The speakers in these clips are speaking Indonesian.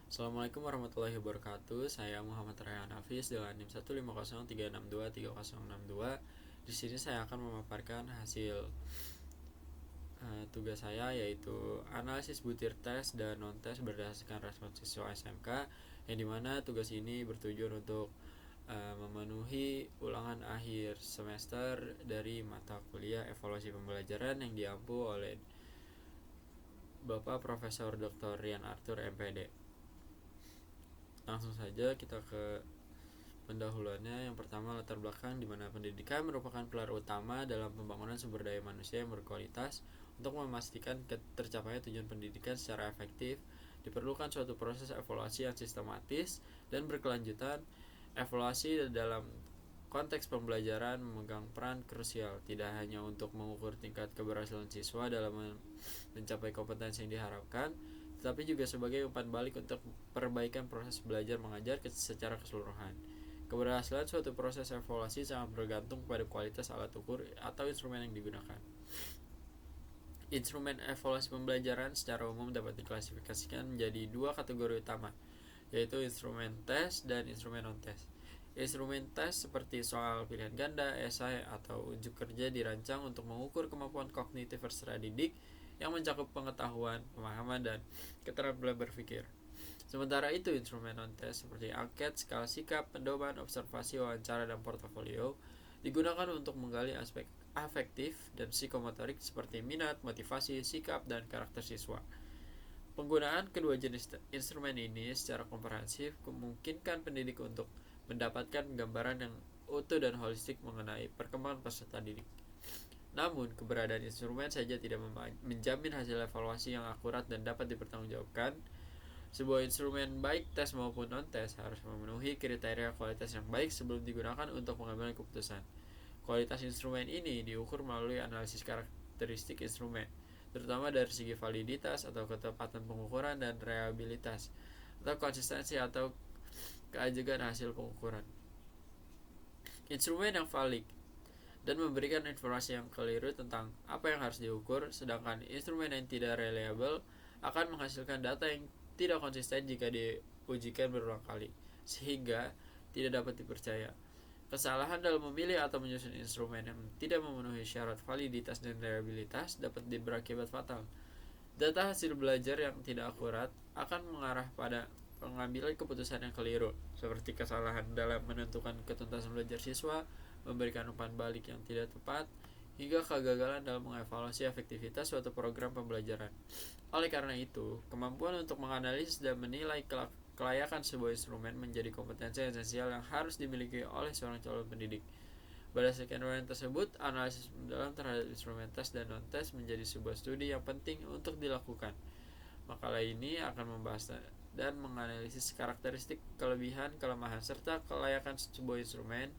Assalamualaikum warahmatullahi wabarakatuh. Saya Muhammad Rayhan Hafiz dengan NIM 15036623062. Di sini saya akan memaparkan hasil tugas saya, yaitu analisis butir tes dan non tes berdasarkan respon siswa SMK, yang dimana tugas ini bertujuan untuk memenuhi ulangan akhir semester dari mata kuliah evaluasi pembelajaran yang diampu oleh Bapak Profesor Dr. Rian Arthur MPD. Langsung saja kita ke pendahuluannya. Yang pertama, latar belakang, di mana pendidikan merupakan pilar utama dalam pembangunan sumber daya manusia yang berkualitas. Untuk memastikan tercapainya tujuan pendidikan secara efektif, diperlukan suatu proses evaluasi yang sistematis dan berkelanjutan. Evaluasi dalam konteks pembelajaran memegang peran krusial, tidak hanya untuk mengukur tingkat keberhasilan siswa dalam mencapai kompetensi yang diharapkan, tetapi juga sebagai umpan balik untuk perbaikan proses belajar mengajar secara keseluruhan. Keberhasilan suatu proses evaluasi sangat bergantung pada kualitas alat ukur atau instrumen yang digunakan. Instrumen evaluasi pembelajaran secara umum dapat diklasifikasikan menjadi dua kategori utama, yaitu instrumen tes dan instrumen non-tes. Instrumen tes seperti soal pilihan ganda, esai, atau unjuk kerja dirancang untuk mengukur kemampuan kognitif peserta didik yang mencakup pengetahuan, pemahaman, dan keterampilan berpikir. Sementara itu, instrumen non-tes seperti angket, skala sikap, pedoman, observasi, wawancara, dan portofolio digunakan untuk menggali aspek afektif dan psikomotorik seperti minat, motivasi, sikap, dan karakter siswa. Penggunaan kedua jenis instrumen ini secara komprehensif memungkinkan pendidik untuk mendapatkan gambaran yang utuh dan holistik mengenai perkembangan peserta didik. Namun, keberadaan instrumen saja tidak menjamin hasil evaluasi yang akurat dan dapat dipertanggungjawabkan. Sebuah instrumen baik tes maupun non-tes harus memenuhi kriteria kualitas yang baik sebelum digunakan untuk mengambil keputusan. Kualitas instrumen ini diukur melalui analisis karakteristik instrumen, terutama dari segi validitas atau ketepatan pengukuran dan reliabilitas, atau konsistensi atau keajegan hasil pengukuran. Instrumen yang valid dan memberikan informasi yang keliru tentang apa yang harus diukur, sedangkan instrumen yang tidak reliable akan menghasilkan data yang tidak konsisten jika diujikan berulang kali, sehingga tidak dapat dipercaya. Kesalahan dalam memilih atau menyusun instrumen yang tidak memenuhi syarat validitas dan reliabilitas dapat berakibat fatal. Data hasil belajar yang tidak akurat akan mengarah pada pengambilan keputusan yang keliru, seperti kesalahan dalam menentukan ketuntasan belajar siswa, memberikan umpan balik yang tidak tepat, hingga kegagalan dalam mengevaluasi efektivitas suatu program pembelajaran. Oleh karena itu, kemampuan untuk menganalisis dan menilai kelayakan sebuah instrumen menjadi kompetensi esensial yang harus dimiliki oleh seorang calon pendidik. Berdasarkan uraian tersebut, analisis mendalam terhadap instrumen tes dan non-tes menjadi sebuah studi yang penting untuk dilakukan. Makalah ini akan membahas dan menganalisis karakteristik, kelebihan, kelemahan, serta kelayakan sebuah instrumen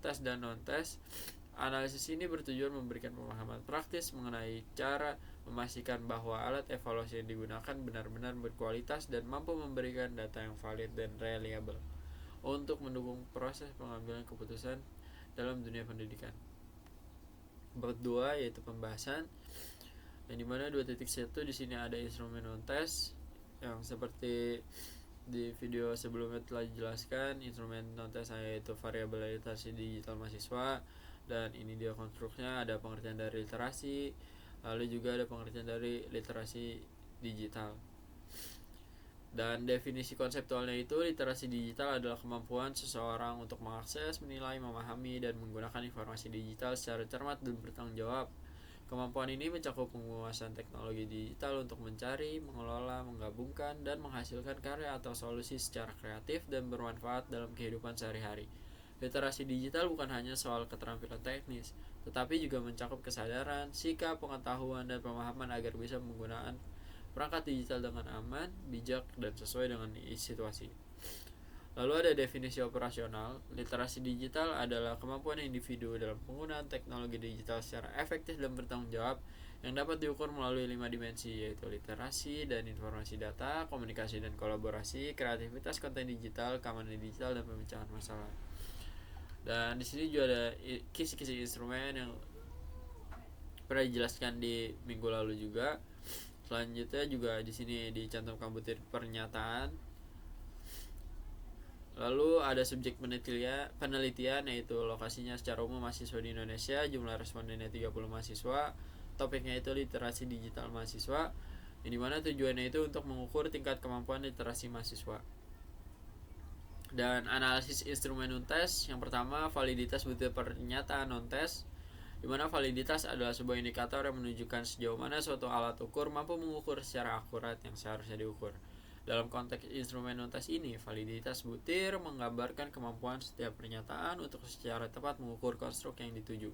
tes dan non-tes. Analisis ini bertujuan memberikan pemahaman praktis mengenai cara memastikan bahwa alat evaluasi yang digunakan benar-benar berkualitas dan mampu memberikan data yang valid dan reliable untuk mendukung proses pengambilan keputusan dalam dunia pendidikan. Bab 2 yaitu pembahasan, yang dimana 2.1 di sini ada instrumen non-tes yang seperti di video sebelumnya telah dijelaskan. Instrumen non-tes yaitu variabel literasi digital mahasiswa, dan ini dia konstruksinya. Ada pengertian dari literasi, lalu juga ada pengertian dari literasi digital. Dan definisi konseptualnya itu, literasi digital adalah kemampuan seseorang untuk mengakses, menilai, memahami, dan menggunakan informasi digital secara cermat dan bertanggung jawab. Kemampuan ini mencakup penguasaan teknologi digital untuk mencari, mengelola, menggabungkan, dan menghasilkan karya atau solusi secara kreatif dan bermanfaat dalam kehidupan sehari-hari. Literasi digital bukan hanya soal keterampilan teknis, tetapi juga mencakup kesadaran, sikap, pengetahuan, dan pemahaman agar bisa menggunakan perangkat digital dengan aman, bijak, dan sesuai dengan situasi. Lalu ada definisi operasional. Literasi digital adalah kemampuan individu dalam penggunaan teknologi digital secara efektif dan bertanggung jawab, yang dapat diukur melalui 5 dimensi, yaitu literasi dan informasi data, komunikasi dan kolaborasi, kreativitas konten digital, keamanan digital, dan pemecahan masalah. Dan di sini juga ada kisi-kisi instrumen yang pernah dijelaskan di minggu lalu juga. Selanjutnya juga di sini dicantumkan butir pernyataan. Lalu ada subjek penelitian yaitu lokasinya secara umum mahasiswa di Indonesia, jumlah respondennya 30 mahasiswa, topiknya itu literasi digital mahasiswa, yang dimana tujuannya itu untuk mengukur tingkat kemampuan literasi mahasiswa. Dan analisis instrumen non-tes, yang pertama validitas butir pernyataan non-tes, di mana validitas adalah sebuah indikator yang menunjukkan sejauh mana suatu alat ukur mampu mengukur secara akurat yang seharusnya diukur. Dalam konteks instrumen non-tes ini, validitas butir menggambarkan kemampuan setiap pernyataan untuk secara tepat mengukur konstruk yang dituju.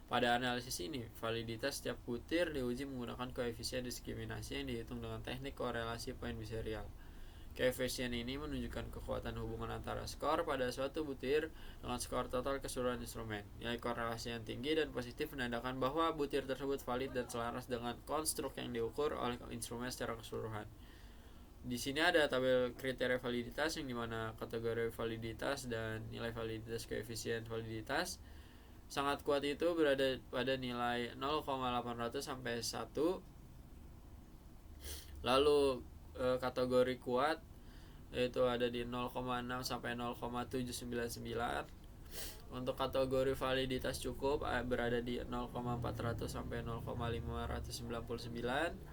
Pada analisis ini, validitas setiap butir diuji menggunakan koefisien diskriminasi yang dihitung dengan teknik korelasi poin biserial. Koefisien ini menunjukkan kekuatan hubungan antara skor pada suatu butir dengan skor total keseluruhan instrumen. Nilai korelasi yang tinggi dan positif menandakan bahwa butir tersebut valid dan selaras dengan konstruk yang diukur oleh instrumen secara keseluruhan. Di sini ada tabel kriteria validitas yang dimana kategori validitas dan nilai validitas koefisien validitas sangat kuat itu berada pada nilai 0,800 sampai 1. Lalu kategori kuat yaitu ada di 0,6 sampai 0,799. Untuk kategori validitas cukup berada di 0,400 sampai 0,599.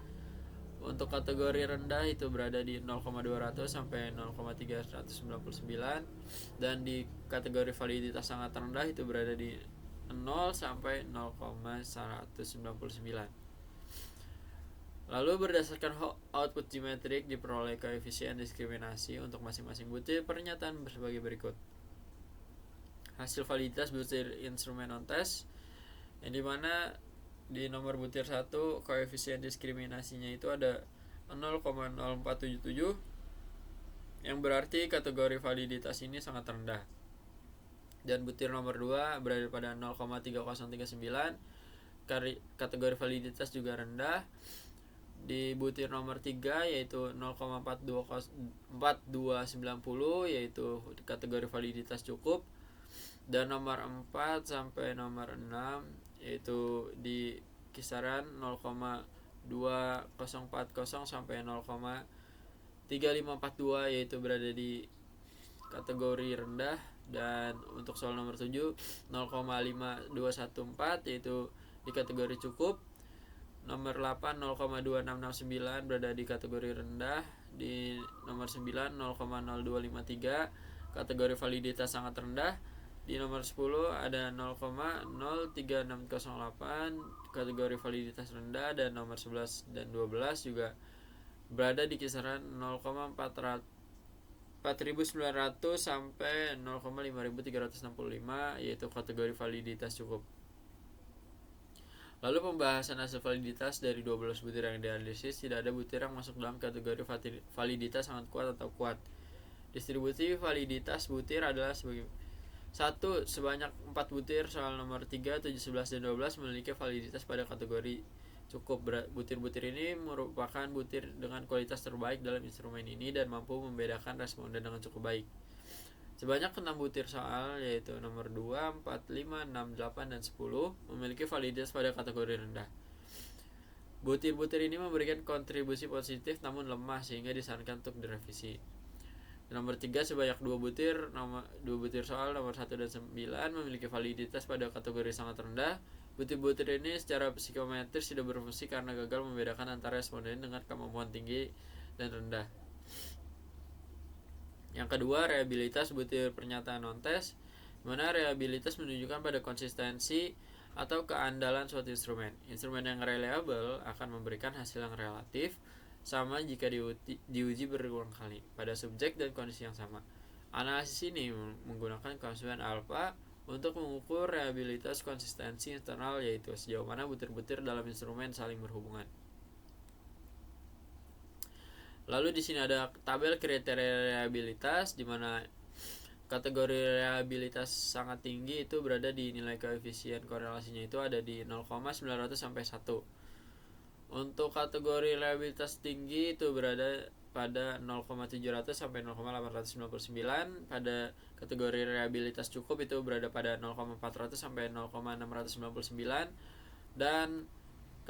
Untuk kategori rendah itu berada di 0,200 sampai 0,399, dan di kategori validitas sangat rendah itu berada di 0 sampai 0,199. Lalu berdasarkan output geometrik diperoleh koefisien diskriminasi untuk masing-masing butir pernyataan sebagai berikut. Hasil validitas butir instrumen non-tes, yang dimana di nomor butir 1 koefisien diskriminasinya itu ada 0,0477, yang berarti kategori validitas ini sangat rendah. Dan butir nomor 2 berada pada 0,3039, kategori validitas juga rendah. Di butir nomor 3 yaitu 0,4290 yaitu kategori validitas cukup, dan nomor 4 sampai nomor 6 yaitu di kisaran 0,2040 sampai 0,3542 yaitu berada di kategori rendah. Dan untuk soal nomor 7 0,5214 yaitu di kategori cukup. Nomor 8 0,2669 berada di kategori rendah. Di nomor 9 0,0253 kategori validitas sangat rendah. Di nomor 10 ada 0,03608 kategori validitas rendah, dan nomor 11 dan 12 juga berada di kisaran 0,4900 sampai 0,5365 yaitu kategori validitas cukup. Lalu pembahasan hasil validitas dari 12 butir yang dianalisis, tidak ada butir yang masuk dalam kategori validitas sangat kuat atau kuat. Distribusi validitas butir adalah sebagai 1. Sebanyak 4 butir soal nomor 3, 7, 11, dan 12 memiliki validitas pada kategori cukup. Butir-butir ini merupakan butir dengan kualitas terbaik dalam instrumen ini dan mampu membedakan responden dengan cukup baik. Sebanyak 6 butir soal yaitu nomor 2, 4, 5, 6, 8, dan 10 memiliki validitas pada kategori rendah. Butir-butir ini memberikan kontribusi positif namun lemah sehingga disarankan untuk direvisi. Nomor 3 sebanyak 2 butir soal nomor 1 dan 9 memiliki validitas pada kategori sangat rendah. Butir-butir ini secara psikometris tidak berfungsi karena gagal membedakan antara responden dengan kemampuan tinggi dan rendah. Yang kedua, reliabilitas butir pernyataan non-tes, mana reliabilitas menunjukkan pada konsistensi atau keandalan suatu instrumen. Instrumen yang reliable akan memberikan hasil yang relatif sama jika diuji berulang kali pada subjek dan kondisi yang sama. Analisis ini menggunakan konstituen alfa untuk mengukur reliabilitas konsistensi internal, yaitu sejauh mana butir-butir dalam instrumen saling berhubungan. Lalu di sini ada tabel kriteria reliabilitas, di mana kategori reliabilitas sangat tinggi itu berada di nilai koefisien korelasinya itu ada di 0,900 sampai 1. Untuk kategori reliabilitas tinggi itu berada pada 0,700 sampai 0,899. Pada kategori reliabilitas cukup itu berada pada 0,400 sampai 0,699, dan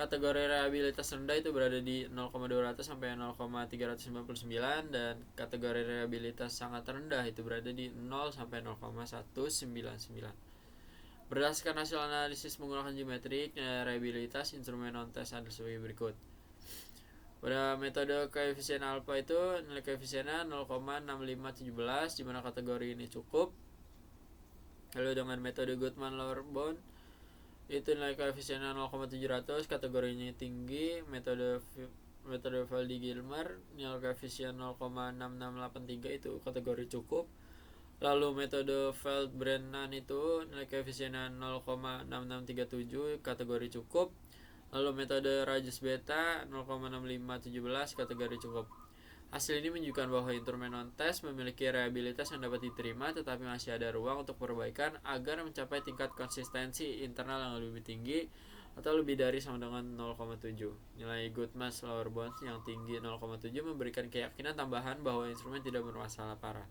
Kategori reliabilitas rendah itu berada di 0,200 sampai 0,399 dan kategori reliabilitas sangat rendah itu berada di 0 sampai 0,199. Berdasarkan hasil analisis menggunakan geometrik, reliabilitas instrumen non-test adalah sebagai berikut. Pada metode koefisien alfa itu nilai koefisiennya 0,6517 di mana kategori ini cukup. Lalu dengan metode Goodman-Lower bound itu nilai koefisiennya 0,700, kategorinya tinggi. Metode Valdi-Gilmer nilai koefisien 0,6683 itu kategori cukup. Lalu metode Feld-Brennan itu nilai koefisiennya 0,6637, kategori cukup. Lalu metode Rajas Beta 0,6517, kategori cukup. Hasil ini menunjukkan bahwa instrumen non-test memiliki reliabilitas yang dapat diterima, tetapi masih ada ruang untuk perbaikan agar mencapai tingkat konsistensi internal yang lebih tinggi atau lebih dari sama dengan 0,7. Nilai Goodman-Lower bound yang tinggi 0,7 memberikan keyakinan tambahan bahwa instrumen tidak bermasalah parah.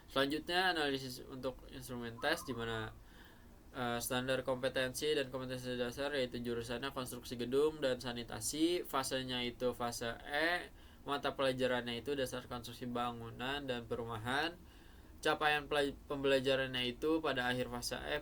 Selanjutnya analisis untuk instrumen tes, di mana standar kompetensi dan kompetensi dasar yaitu jurusannya konstruksi gedung dan sanitasi, fasenya itu fase E, mata pelajarannya itu dasar konstruksi bangunan dan perumahan. Capaian pembelajarannya itu pada akhir fase E,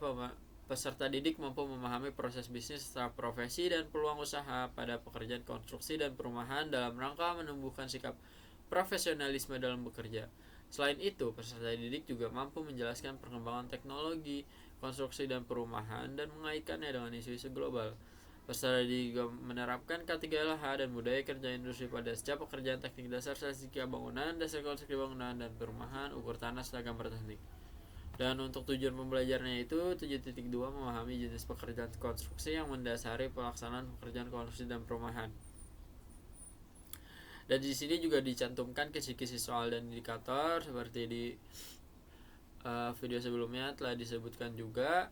peserta didik mampu memahami proses bisnis secara profesi dan peluang usaha pada pekerjaan konstruksi dan perumahan dalam rangka menumbuhkan sikap profesionalisme dalam bekerja. Selain itu, peserta didik juga mampu menjelaskan perkembangan teknologi, konstruksi dan perumahan dan mengaitkannya dengan isu-isu global. Peserta didik juga menerapkan K3LH dan budaya kerja industri pada setiap pekerjaan teknik dasar, statistika bangunan, dasar konstruksi bangunan dan perumahan, ukur tanah serta gambar teknik. Dan untuk tujuan pembelajarannya itu 7.2 memahami jenis pekerjaan konstruksi yang mendasari pelaksanaan pekerjaan konstruksi dan perumahan. Dan di sini juga dicantumkan kisi-kisi soal dan indikator seperti di video sebelumnya telah disebutkan juga.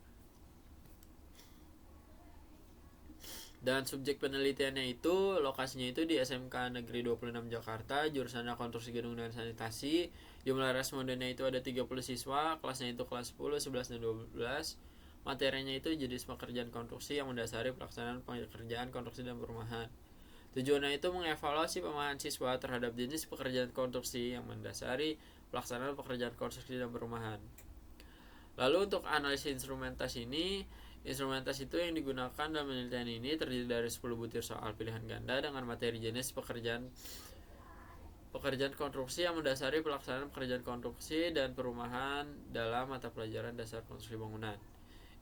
Dan subjek penelitiannya itu lokasinya itu di SMK Negeri 26 Jakarta, jurusannya konstruksi gedung dan sanitasi. Jumlah respondennya itu ada 30 siswa, kelasnya itu kelas 10, 11 dan 12. Materinya itu jenis pekerjaan konstruksi yang mendasari pelaksanaan pekerjaan konstruksi dan perumahan. Tujuannya itu mengevaluasi pemahaman siswa terhadap jenis pekerjaan konstruksi yang mendasari pelaksanaan pekerjaan konstruksi dan perumahan. Lalu untuk analisis instrumen tes ini, instrumen tes itu yang digunakan dalam penelitian ini terdiri dari 10 butir soal pilihan ganda dengan materi jenis pekerjaan konstruksi yang mendasari pelaksanaan pekerjaan konstruksi dan perumahan dalam mata pelajaran dasar konstruksi bangunan.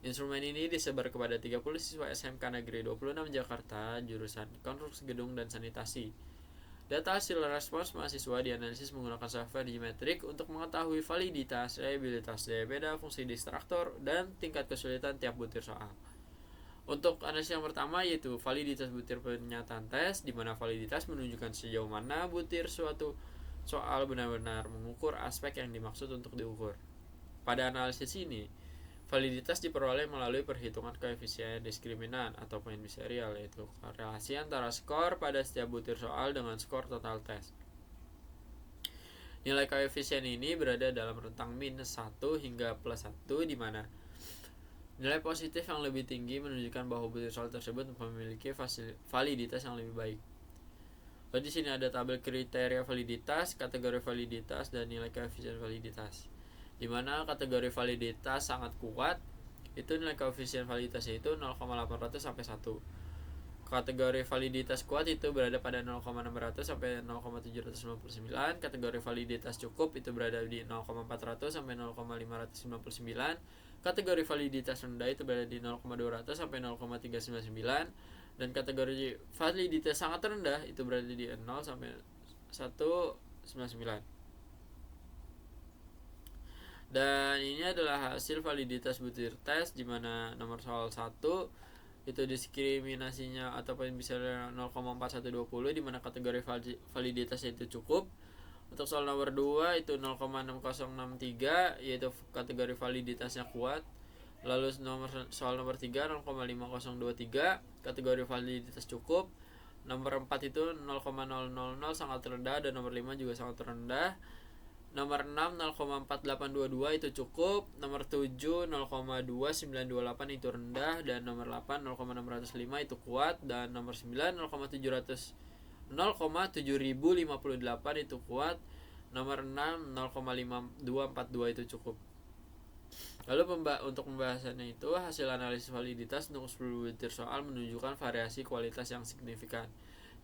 Instrumen ini disebar kepada 30 siswa SMK Negeri 26 Jakarta, jurusan konstruksi gedung dan sanitasi. Data hasil respons mahasiswa dianalisis menggunakan software geometrik untuk mengetahui validitas, reliabilitas, daya beda, fungsi distraktor, dan tingkat kesulitan tiap butir soal. Untuk analisis yang pertama yaitu validitas butir pernyataan tes, di mana validitas menunjukkan sejauh mana butir suatu soal benar-benar mengukur aspek yang dimaksud untuk diukur. Pada analisis ini, validitas diperoleh melalui perhitungan koefisien diskriminan atau poin biserial, yaitu korelasi antara skor pada setiap butir soal dengan skor total tes. Nilai koefisien ini berada dalam rentang minus 1 hingga plus 1, di mana nilai positif yang lebih tinggi menunjukkan bahwa butir soal tersebut memiliki validitas yang lebih baik. Lalu di sini ada tabel kriteria validitas, kategori validitas, dan nilai koefisien validitas. Di mana kategori validitas sangat kuat, itu nilai koefisien validitasnya itu 0,800 sampai 1. Kategori validitas kuat itu berada pada 0,600 sampai 0,799. Kategori validitas cukup itu berada di 0,400 sampai 0,599. Kategori validitas rendah itu berada di 0,200 sampai 0,399. Dan kategori validitas sangat rendah itu berada di 0 sampai 199. Dan ini adalah hasil validitas butir tes, di mana nomor soal 1 itu diskriminasinya atau poin bisa 0,4120, di mana kategori validitasnya itu cukup. Untuk soal nomor 2 itu 0,6063, yaitu kategori validitasnya kuat. Lalu soal nomor 3 0,5023, kategori validitas cukup. Nomor 4 itu 0,000 sangat rendah, dan nomor 5 juga sangat rendah. Nomor 6 0,4822 itu cukup, nomor 7 0,2928 itu rendah, dan nomor 8 0,605 itu kuat, dan nomor 9 0,7058 itu kuat, nomor 6 0,5242 itu cukup. Lalu untuk pembahasannya itu, hasil analisis validitas untuk 10 butir soal menunjukkan variasi kualitas yang signifikan.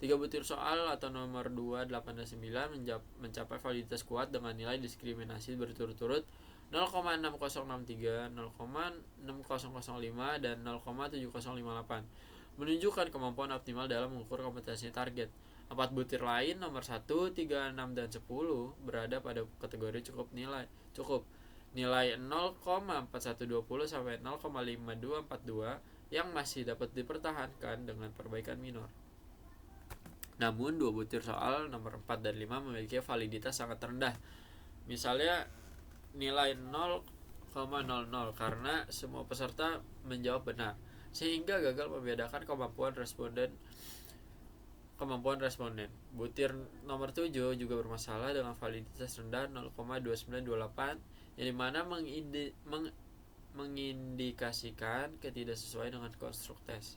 3 butir soal atau nomor 2, 8, dan 9 mencapai validitas kuat dengan nilai diskriminasi berturut-turut 0,6063, 0,6005, dan 0,7058, menunjukkan kemampuan optimal dalam mengukur kompetensi target. 4 butir lain nomor 1, 3, 6, dan 10 berada pada kategori cukup nilai 0,4120 sampai 0,5242 yang masih dapat dipertahankan dengan perbaikan minor. Namun 2 butir soal nomor 4 dan 5 memiliki validitas sangat rendah. Misalnya nilai 0,00 karena semua peserta menjawab benar, sehingga gagal membedakan kemampuan responden. Butir nomor 7 juga bermasalah dengan validitas rendah 0,2928 yang dimana mengindikasikan ketidaksesuaian dengan konstruk tes.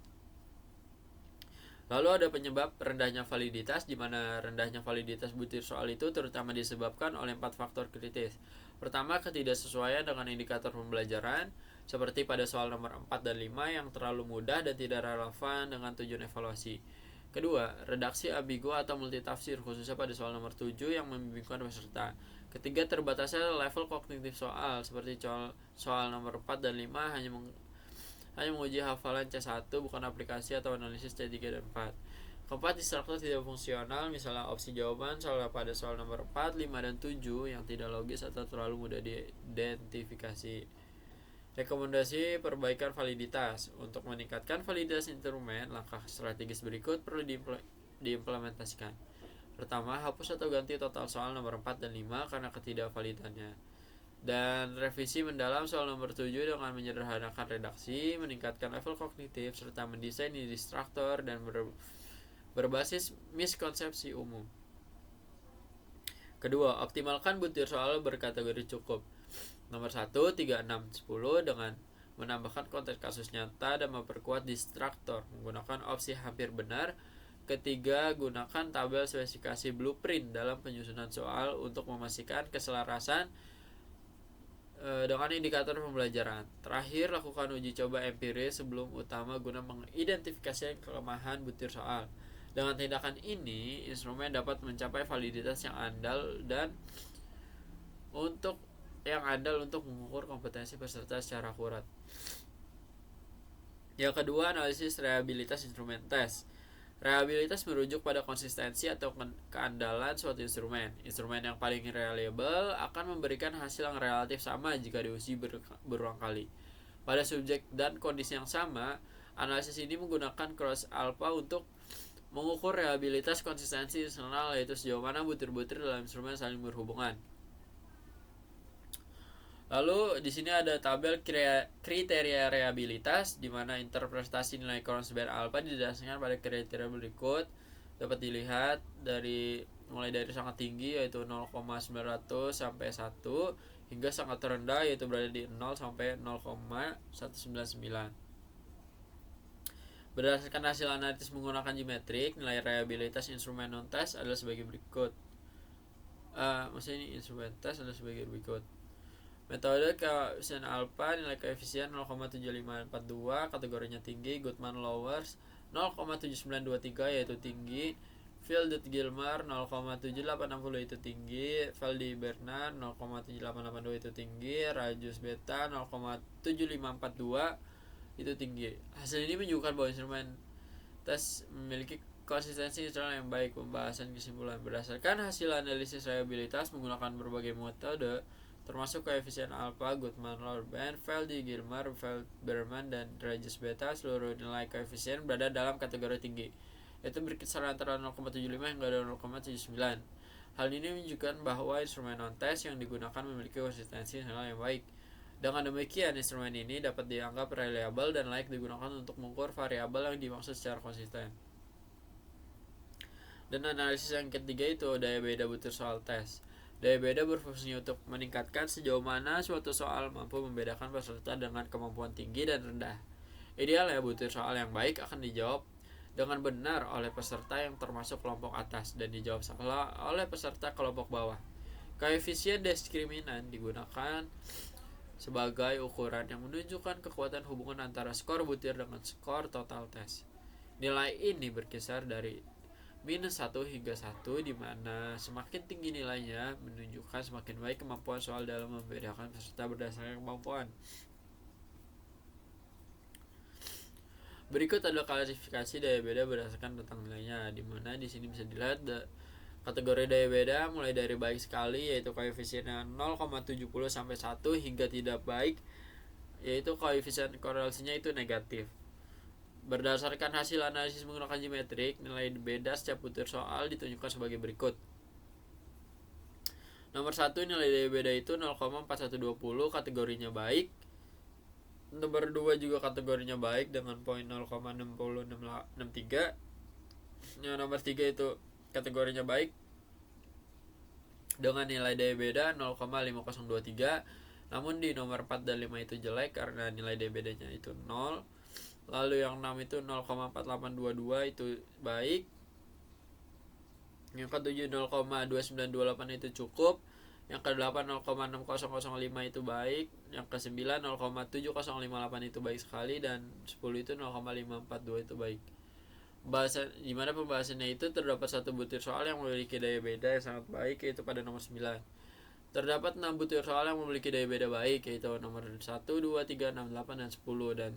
Lalu ada penyebab rendahnya validitas, di mana rendahnya validitas butir soal itu terutama disebabkan oleh 4 faktor kritis. Pertama, ketidaksesuaian dengan indikator pembelajaran, seperti pada soal nomor 4 dan 5 yang terlalu mudah dan tidak relevan dengan tujuan evaluasi. Kedua, redaksi ambigu atau multitafsir, khususnya pada soal nomor 7 yang membingungkan peserta. Ketiga, terbatasnya level kognitif soal, seperti soal nomor 4 dan 5 hanya menguji hafalan C1, bukan aplikasi atau analisis C3 dan 4. Keempat, instruktur tidak fungsional, misalnya opsi jawaban pada soal nomor 4, 5, dan 7 yang tidak logis atau terlalu mudah diidentifikasi. Rekomendasi perbaikan validitas. Untuk meningkatkan validitas instrumen, langkah strategis berikut perlu diimplementasikan. Pertama, hapus atau ganti total soal nomor 4 dan 5 karena ketidakvalidannya. Dan revisi mendalam soal nomor 7 dengan menyederhanakan redaksi, meningkatkan level kognitif, serta mendesain instruktur dan berbasis miskonsepsi umum. Kedua, optimalkan butir soal berkategori cukup. Nomor 1, 3, 6, 10 dengan menambahkan konteks kasus nyata dan memperkuat instruktur menggunakan opsi hampir benar. Ketiga, gunakan tabel spesifikasi blueprint dalam penyusunan soal untuk memastikan keselarasan dengan indikator pembelajaran. Terakhir, lakukan uji coba empiris sebelum utama guna mengidentifikasi kelemahan butir soal. Dengan tindakan ini, instrumen dapat mencapai validitas yang andal untuk mengukur kompetensi peserta secara akurat. Yang kedua, analisis reliabilitas instrumen tes. Reliabilitas merujuk pada konsistensi atau keandalan suatu instrumen. Instrumen yang paling reliable akan memberikan hasil yang relatif sama jika diuji berulang kali. Pada subjek dan kondisi yang sama, analisis ini menggunakan cross alpha untuk mengukur reliabilitas konsistensi internal, yaitu sejauh mana butir-butir dalam instrumen saling berhubungan. Lalu di sini ada tabel kriteria reliabilitas, di mana interpretasi nilai Kronosband alpha didasarkan pada kriteria berikut. Dapat dilihat mulai dari sangat tinggi yaitu 0,900 sampai 1 hingga sangat rendah yaitu berada di 0 sampai 0,199. Berdasarkan hasil analisis menggunakan G-metric, nilai reliabilitas instrumen non-test adalah sebagai berikut. Instrumen test adalah sebagai berikut. Metode koefisien alpha, nilai koefisien 0,7542, kategorinya tinggi. Goodman-Lowers 0,7923 yaitu tinggi. Fielded-Gilmer 0,7860 itu tinggi. Feldy-Bernard 0,7882 itu tinggi. Rajus-Beta 0,7542 itu tinggi. Hasil ini menunjukkan bahwa instrumen tes memiliki konsistensi internal yang baik. Pembahasan kesimpulan. Berdasarkan hasil analisis reliabilitas menggunakan berbagai metode termasuk koefisien alpha, Goodman-Lowers, Feldy-Gilmer, Berman, dan Rajus-Beta, seluruh nilai koefisien berada dalam kategori tinggi, yaitu berkisar antara 0,75 hingga 0,79. Hal ini menunjukkan bahwa instrumen non-test yang digunakan memiliki konsistensi internal yang baik. Dengan demikian, instrumen ini dapat dianggap reliable dan layak digunakan untuk mengukur variabel yang dimaksud secara konsisten. Dan analisis yang ketiga itu daya beda butir soal tes. Daya beda berfungsi untuk meningkatkan sejauh mana suatu soal mampu membedakan peserta dengan kemampuan tinggi dan rendah. Idealnya butir soal yang baik akan dijawab dengan benar oleh peserta yang termasuk kelompok atas dan dijawab salah oleh peserta kelompok bawah. Koefisien diskriminan digunakan sebagai ukuran yang menunjukkan kekuatan hubungan antara skor butir dengan skor total tes. Nilai ini berkisar dari -1 hingga 1, di mana semakin tinggi nilainya menunjukkan semakin baik kemampuan soal dalam membedakan peserta berdasarkan kemampuan. Berikut adalah klasifikasi daya beda berdasarkan tentang nilainya, di mana di sini bisa dilihat kategori daya beda mulai dari baik sekali yaitu koefisiennya 0,70 sampai 1 hingga tidak baik yaitu koefisien korelasinya itu negatif. Berdasarkan hasil analisis menggunakan G-metrik, nilai beda setiap butir soal ditunjukkan sebagai berikut. Nomor 1 nilai daya beda itu 0,4120, kategorinya baik. Nomor 2 juga kategorinya baik dengan poin 0,6063. Yang nomor 3 itu kategorinya baik dengan nilai daya beda 0,5023. Namun di nomor 4 dan 5 itu jelek karena nilai daya bedanya itu 0. Lalu yang 6 itu 0,4822 itu baik. Yang ke-7 0,2928 itu cukup. Yang ke-8 0,6005 itu baik. Yang ke-9 0,7058 itu baik sekali. Dan 10 itu 0,542 itu baik. Dimana pembahasannya itu terdapat satu butir soal yang memiliki daya beda yang sangat baik, yaitu pada nomor 9. Terdapat 6 butir soal yang memiliki daya beda baik, yaitu nomor 1, 2, 3, 6, 8, dan 10. Dan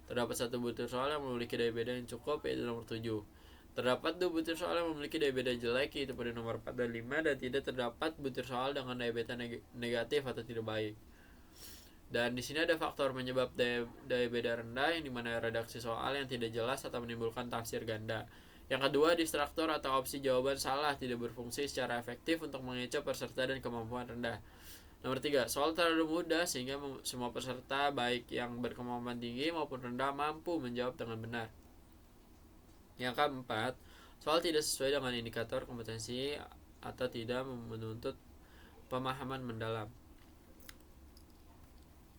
terdapat satu butir soal yang memiliki daya beda yang cukup, yaitu nomor 7. Terdapat 2 butir soal yang memiliki daya beda jelek, yaitu pada nomor 4 dan 5. Dan tidak terdapat butir soal dengan daya beda negatif atau tidak baik. Dan di sini ada faktor penyebab daya beda rendah, yang dimana redaksi soal yang tidak jelas atau menimbulkan tafsir ganda. Yang kedua, distraktor atau opsi jawaban salah tidak berfungsi secara efektif untuk mengecoh peserta dan kemampuan rendah. Nomor 3, soal terlalu mudah sehingga semua peserta baik yang berkemampuan tinggi maupun rendah mampu menjawab dengan benar. Yang keempat, soal tidak sesuai dengan indikator kompetensi atau tidak menuntut pemahaman mendalam.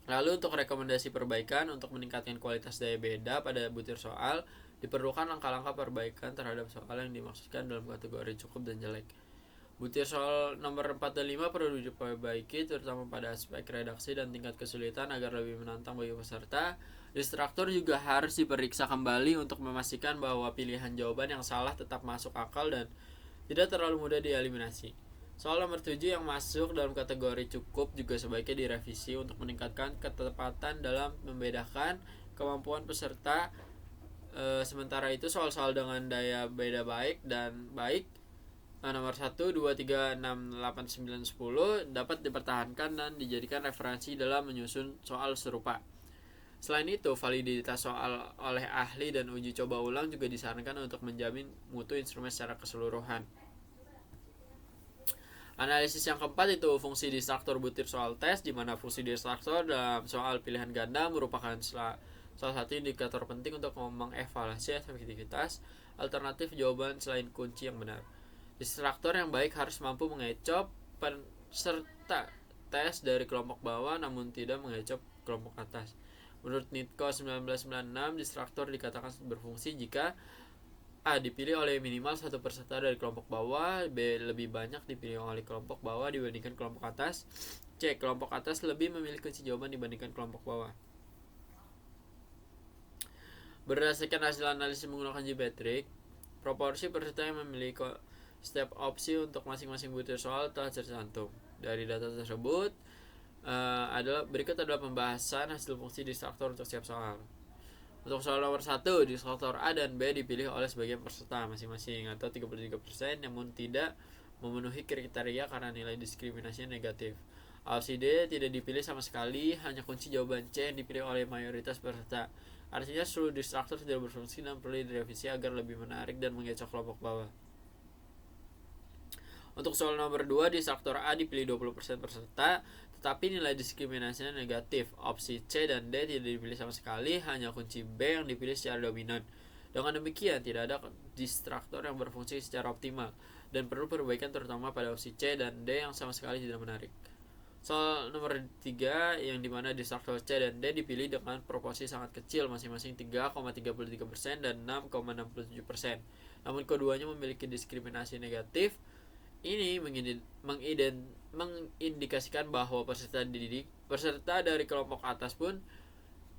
Lalu untuk rekomendasi perbaikan untuk meningkatkan kualitas daya beda pada butir soal, diperlukan langkah-langkah perbaikan terhadap soal yang dimaksudkan dalam kategori cukup dan jelek. Butir soal nomor 4 dan 5 perlu diperbaiki terutama pada aspek redaksi dan tingkat kesulitan agar lebih menantang bagi peserta. Distraktor juga harus diperiksa kembali untuk memastikan bahwa pilihan jawaban yang salah tetap masuk akal dan tidak terlalu mudah dieliminasi. Soal nomor 7 yang masuk dalam kategori cukup juga sebaiknya direvisi untuk meningkatkan ketepatan dalam membedakan kemampuan peserta. Sementara itu soal-soal dengan daya beda baik dan baik nomor 1, 2, 3, 6, 8, 9, 10 dapat dipertahankan dan dijadikan referensi dalam menyusun soal serupa. Selain itu, validitas soal oleh ahli dan uji coba ulang juga disarankan untuk menjamin mutu instrumen secara keseluruhan. Analisis yang keempat itu fungsi distraktor butir soal tes, di mana fungsi distraktor dalam soal pilihan ganda merupakan salah satu indikator penting untuk mengevaluasi efektivitas alternatif jawaban selain kunci yang benar. Distraktor yang baik harus mampu mengecoh peserta tes dari kelompok bawah namun tidak mengecoh kelompok atas. Menurut Nitko 1996, distraktor dikatakan berfungsi jika A. dipilih oleh minimal satu peserta dari kelompok bawah, B. lebih banyak dipilih oleh kelompok bawah dibandingkan kelompok atas, C. kelompok atas lebih memilih kunci jawaban dibandingkan kelompok bawah. Berdasarkan hasil analisis menggunakan G-metrik, proporsi peserta yang memilih setiap opsi untuk masing-masing butir soal telah tercantum. Dari data tersebut berikut adalah pembahasan hasil fungsi distraktor untuk setiap soal. Untuk soal nomor 1, distraktor A dan B dipilih oleh sebagian peserta masing-masing atau 33%, namun tidak memenuhi kriteria karena nilai diskriminasinya negatif. Opsi D tidak dipilih sama sekali, hanya kunci jawaban C yang dipilih oleh mayoritas peserta. Artinya seluruh distraktor tidak berfungsi dan perlu direvisi agar lebih menarik dan mengecoh kelompok bawah. Untuk soal nomor 2, distraktor A dipilih 20% peserta, tetapi nilai diskriminasinya negatif. Opsi C dan D tidak dipilih sama sekali, hanya kunci B yang dipilih secara dominan. Dengan demikian, tidak ada distraktor yang berfungsi secara optimal dan perlu perbaikan terutama pada opsi C dan D yang sama sekali tidak menarik. Soal nomor 3 yang dimana distraktor C dan D dipilih dengan proporsi sangat kecil masing-masing 3,33% dan 6,67%. Namun keduanya memiliki diskriminasi negatif. Ini mengindikasikan bahwa peserta dari kelompok atas pun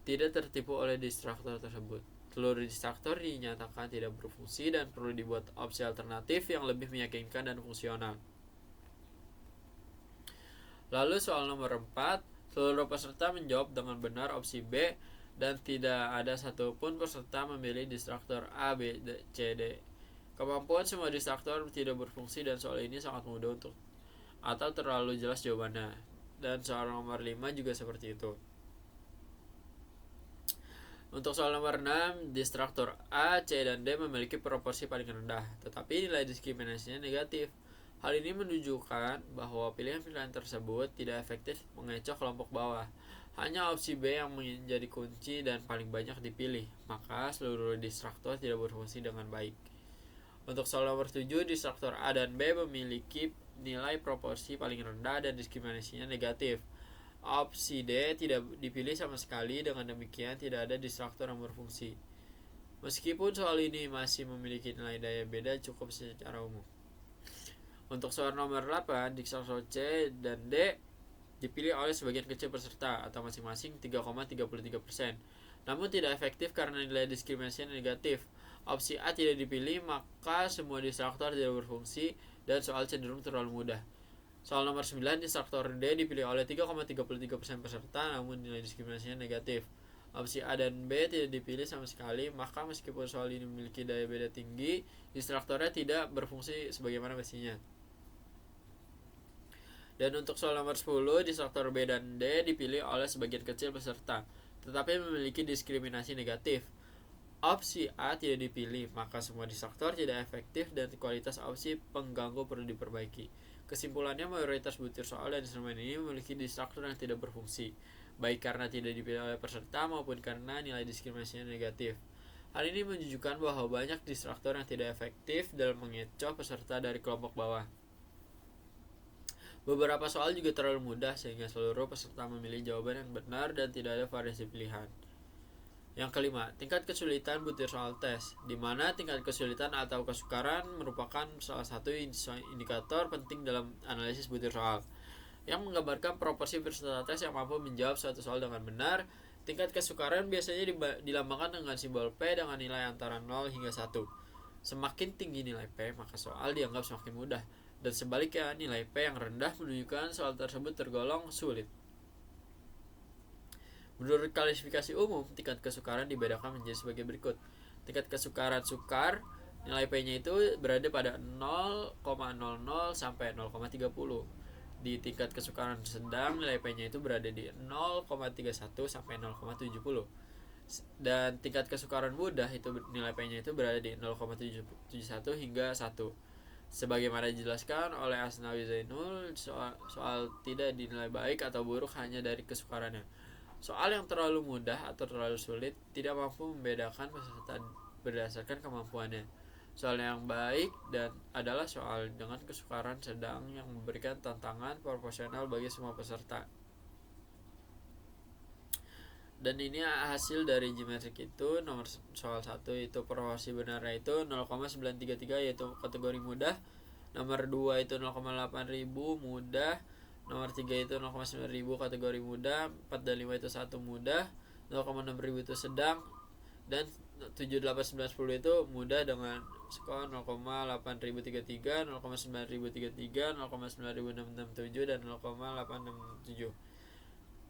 tidak tertipu oleh distraktor tersebut. Seluruh distraktor dinyatakan tidak berfungsi dan perlu dibuat opsi alternatif yang lebih meyakinkan dan fungsional. Lalu soal nomor 4, seluruh peserta menjawab dengan benar opsi B dan tidak ada satupun peserta memilih distraktor A, B, C, D. Kemampuan semua distraktor tidak berfungsi dan soal ini sangat mudah untuk atau terlalu jelas jawabannya. Dan soal nomor 5 juga seperti itu. Untuk soal nomor 6, distraktor A, C, dan D memiliki proporsi paling rendah, tetapi nilai diskriminasinya negatif. Hal ini menunjukkan bahwa pilihan-pilihan tersebut tidak efektif mengecoh kelompok bawah. Hanya opsi B yang menjadi kunci dan paling banyak dipilih, maka seluruh distraktor tidak berfungsi dengan baik. Untuk soal nomor 7, distraktor A dan B memiliki nilai proporsi paling rendah dan diskriminasinya negatif. Opsi D tidak dipilih sama sekali, dengan demikian tidak ada distraktor yang berfungsi. Meskipun soal ini masih memiliki nilai daya beda cukup secara umum. Untuk soal nomor 8, distraktor C dan D dipilih oleh sebagian kecil peserta atau masing-masing 3,33%. Namun tidak efektif karena nilai diskriminasinya negatif. Opsi A tidak dipilih, maka semua distraktor tidak berfungsi dan soal cenderung terlalu mudah. Soal nomor 9, distraktor D dipilih oleh 3,33% peserta namun nilai diskriminasinya negatif. Opsi A dan B tidak dipilih sama sekali, maka meskipun soal ini memiliki daya beda tinggi, distraktornya tidak berfungsi sebagaimana mestinya. Dan untuk soal nomor 10, distraktor B dan D dipilih oleh sebagian kecil peserta, tetapi memiliki diskriminasi negatif. Opsi A tidak dipilih, maka semua distraktor tidak efektif dan kualitas opsi pengganggu perlu diperbaiki. Kesimpulannya, mayoritas butir soal dan instrumen ini memiliki distraktor yang tidak berfungsi, baik karena tidak dipilih oleh peserta maupun karena nilai diskriminasinya negatif. Hal ini menunjukkan bahwa banyak distraktor yang tidak efektif dalam mengecoh peserta dari kelompok bawah. Beberapa soal juga terlalu mudah sehingga seluruh peserta memilih jawaban yang benar dan tidak ada variasi pilihan. Yang kelima, tingkat kesulitan butir soal tes, di mana tingkat kesulitan atau kesukaran merupakan salah satu indikator penting dalam analisis butir soal, yang menggambarkan proporsi peserta tes yang mampu menjawab suatu soal dengan benar. Tingkat kesukaran biasanya dilambangkan dengan simbol P dengan nilai antara 0 hingga 1. Semakin tinggi nilai P, maka soal dianggap semakin mudah, dan sebaliknya nilai P yang rendah menunjukkan soal tersebut tergolong sulit. Menurut klasifikasi umum, tingkat kesukaran dibedakan menjadi sebagai berikut. Tingkat kesukaran sukar, nilai P-nya itu berada pada 0,00 sampai 0,30. Di tingkat kesukaran sedang, nilai P-nya itu berada di 0,31 sampai 0,70. Dan tingkat kesukaran mudah itu nilai P-nya itu berada di 0,71 hingga 1. Sebagaimana dijelaskan oleh Asnawi Zainul, soal tidak dinilai baik atau buruk hanya dari kesukarannya. Soal yang terlalu mudah atau terlalu sulit tidak mampu membedakan peserta berdasarkan kemampuannya. Soal yang baik dan adalah soal dengan kesukaran sedang yang memberikan tantangan proporsional bagi semua peserta. Dan ini hasil dari Gmetric itu. Nomor soal 1 itu proporsi benarnya itu 0,933 yaitu kategori mudah. Nomor 2 itu 0,8000 mudah. Nomor 3 itu 0,9000 kategori mudah, 4 dan 5 itu 1 mudah, 0,6000 itu sedang, dan 7, 8, 9, 10 itu mudah dengan skor 0,8033, 0,9033, 0,9667 dan 0,867.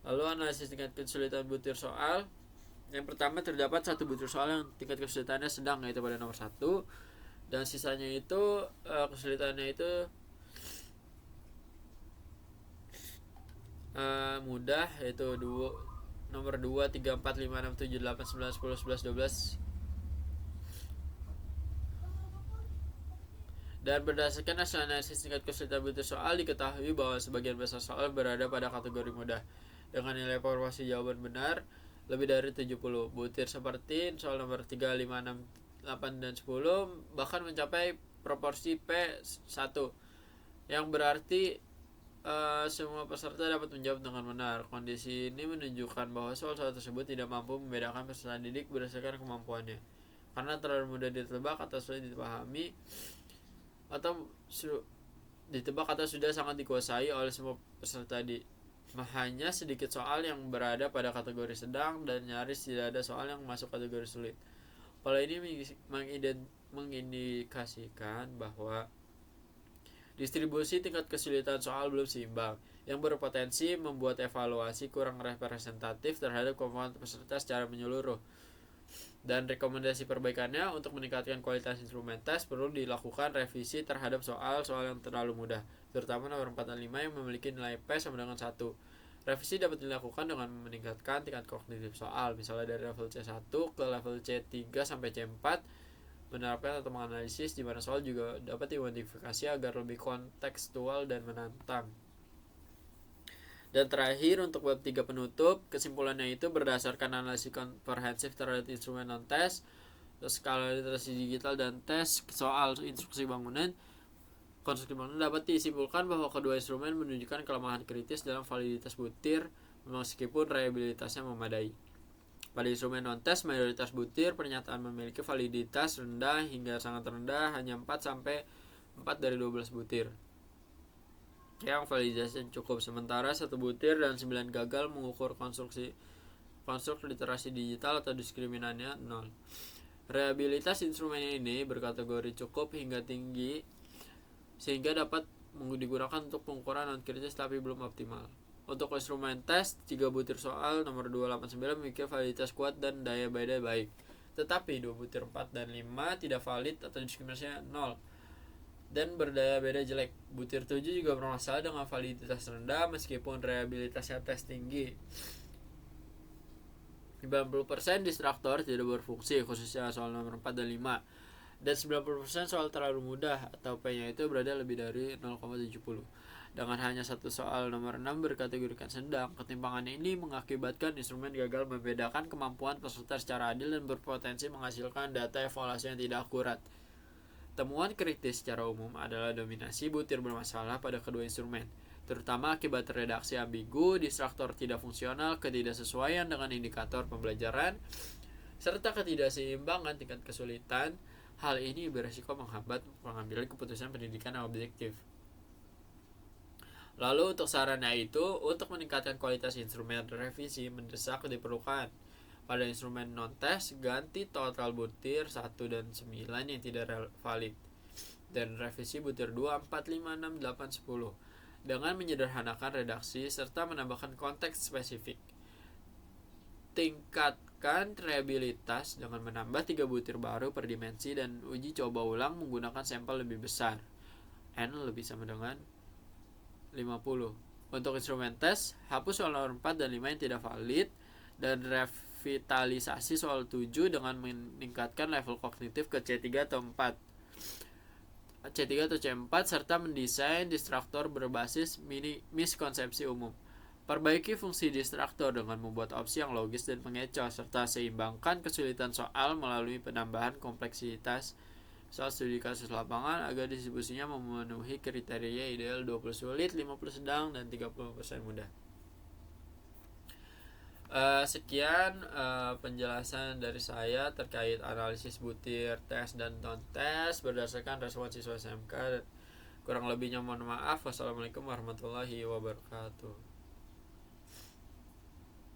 Lalu analisis tingkat kesulitan butir soal. Yang pertama, terdapat satu butir soal yang tingkat kesulitannya sedang yaitu pada nomor 1, dan sisanya itu kesulitannya itu mudah yaitu nomor 2, 3, 4, 5, 6, 7, 8, 9, 10, 11, 12. Dan berdasarkan hasil analisis tingkat kesulitan butir soal, diketahui bahwa sebagian besar soal berada pada kategori mudah dengan nilai proporsi jawaban benar lebih dari 70. Butir seperti soal nomor 3, 5, 6, 8 dan 10 bahkan mencapai proporsi P1 yang berarti semua peserta dapat menjawab dengan benar. Kondisi ini menunjukkan bahwa soal-soal tersebut tidak mampu membedakan peserta didik berdasarkan kemampuannya, karena terlalu mudah ditebak atau sulit dipahami atau sudah sangat dikuasai oleh semua peserta didik. Hanya sedikit soal yang berada pada kategori sedang dan nyaris tidak ada soal yang masuk kategori sulit. Pola ini mengindikasikan bahwa distribusi tingkat kesulitan soal belum seimbang, yang berpotensi membuat evaluasi kurang representatif terhadap kemampuan peserta secara menyeluruh. Dan rekomendasi perbaikannya untuk meningkatkan kualitas instrumen tes perlu dilakukan revisi terhadap soal-soal yang terlalu mudah, terutama nomor 4 dan 5 yang memiliki nilai P sama dengan 1. Revisi dapat dilakukan dengan meningkatkan tingkat kognitif soal, misalnya dari level C1 ke level C3 sampai C4, menerapkan atau menganalisis di mana soal juga dapat dimodifikasi agar lebih kontekstual dan menantang. Dan terakhir untuk bab 3 penutup, kesimpulannya itu berdasarkan analisis komprehensif terhadap instrumen non-tes, skala literasi digital dan tes soal instruksi bangunan, konstruksi bangunan dapat disimpulkan bahwa kedua instrumen menunjukkan kelemahan kritis dalam validitas butir meskipun reliabilitasnya memadai. Pada instrumen non-tes mayoritas butir pernyataan memiliki validitas rendah hingga sangat rendah, hanya 4 dari 12 butir yang validitasnya cukup, sementara 1 butir dan 9 gagal mengukur konstruksi literasi digital atau diskriminannya 0. Reliabilitas instrumen ini berkategori cukup hingga tinggi sehingga dapat digunakan untuk pengukuran non-kritis tapi belum optimal. Untuk instrumen tes, 3 butir soal nomor 289 memiliki validitas kuat dan daya beda baik. Tetapi 2 butir 4 dan 5 tidak valid atau diskriminasinya 0 dan berdaya beda jelek. Butir 7 juga bermasalah dengan validitas rendah meskipun reliabilitasnya tes tinggi. 90% distraktor tidak berfungsi, khususnya soal nomor 4 dan 5. Dan 90% soal terlalu mudah atau P-nya itu berada lebih dari 0,70. Dengan hanya 1 soal nomor 6 berkategorikan sedang, ketimpangan ini mengakibatkan instrumen gagal membedakan kemampuan peserta secara adil dan berpotensi menghasilkan data evaluasi yang tidak akurat. Temuan kritis secara umum adalah dominasi butir bermasalah pada kedua instrumen, terutama akibat redaksi ambigu, distraktor tidak fungsional, ketidaksesuaian dengan indikator pembelajaran, serta ketidakseimbangan tingkat kesulitan. Hal ini beresiko menghambat pengambilan keputusan pendidikan yang objektif. Lalu untuk sarannya itu, untuk meningkatkan kualitas instrumen revisi mendesak diperlukan pada instrumen non-tes ganti total butir 1 dan 9 yang tidak valid, dan revisi butir 2, 4, 5, 6, 8, 10 dengan menyederhanakan redaksi serta menambahkan konteks spesifik. Tingkatkan reliabilitas dengan menambah 3 butir baru per dimensi dan uji coba ulang menggunakan sampel lebih besar, N lebih sama dengan 50. Untuk instrumen tes, hapus soal nomor 4 dan 5 yang tidak valid dan revitalisasi soal 7 dengan meningkatkan level kognitif ke C3 atau C4 serta mendesain distraktor berbasis miskonsepsi umum. Perbaiki fungsi distraktor dengan membuat opsi yang logis dan mengecoh, serta seimbangkan kesulitan soal melalui penambahan kompleksitas soal studi kasus lapangan agar distribusinya memenuhi kriteria ideal 20 sulit, 50 sedang, dan 30% mudah. Sekian penjelasan dari saya terkait analisis butir tes dan non-tes berdasarkan respon siswa SMK. Kurang lebihnya mohon maaf. Wassalamualaikum warahmatullahi wabarakatuh.